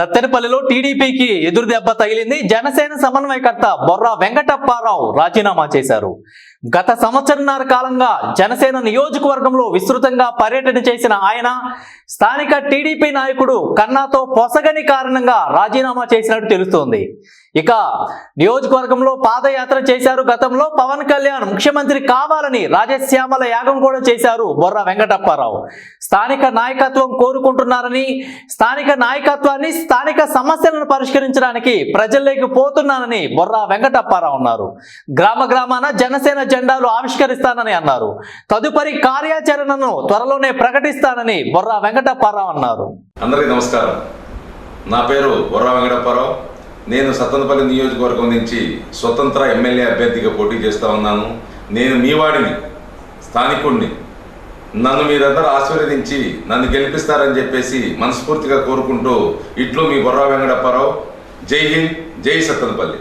సత్తెనపల్లిలో టీడీపీకి ఎదురు దెబ్బ తగిలింది. జనసేన సమన్వయకర్త బొర్రా వెంకటప్పారావు రాజీనామా చేశారు. గత సంవత్సరన్నర కాలంగా జనసేన నియోజకవర్గంలో విస్తృతంగా పర్యటన చేసిన ఆయన స్థానిక టీడీపీ నాయకుడు కన్నాతో పొసగని కారణంగా రాజీనామా చేసినట్టు తెలుస్తోంది. ఇక నియోజకవర్గంలో పాదయాత్ర చేశారు. గతంలో పవన్ కళ్యాణ్ ముఖ్యమంత్రి కావాలని రాజశ్యామల యాగం కూడా చేశారు బొర్రా వెంకటప్పారావు. స్థానిక నాయకత్వం కోరుకుంటున్నారని, స్థానిక నాయకత్వాన్ని స్థానిక సమస్యలను పరిష్కరించడానికి ప్రజల్లోకి పోతున్నానని బొర్రా వెంకటప్పారావు అన్నారు. గ్రామ గ్రామాన జనసేన జెండాలు ఆవిష్కరిస్తానని అన్నారు. తదుపరి కార్యాచరణను త్వరలోనే ప్రకటిస్తానని బొర్రా వెంకటప్పారావు అన్నారు. అందరికీ నమస్కారం. నా పేరు బొర్రా వెంకటప్పారావు. నేను సత్తెనపల్లి నియోజకవర్గం నుంచి స్వతంత్ర ఎమ్మెల్యే అభ్యర్థిగా పోటీ చేస్తూ ఉన్నాను. నేను మీ వాడిని, స్థానికుడిని. నన్ను మీరందరూ ఆశీర్వదించి నన్ను గెలిపిస్తారని చెప్పేసి మనస్ఫూర్తిగా కోరుకుంటూ ఇట్లు మీ బొర్రా వెంకటప్పారావు. జై హింద్, జై సత్తెనపల్లి.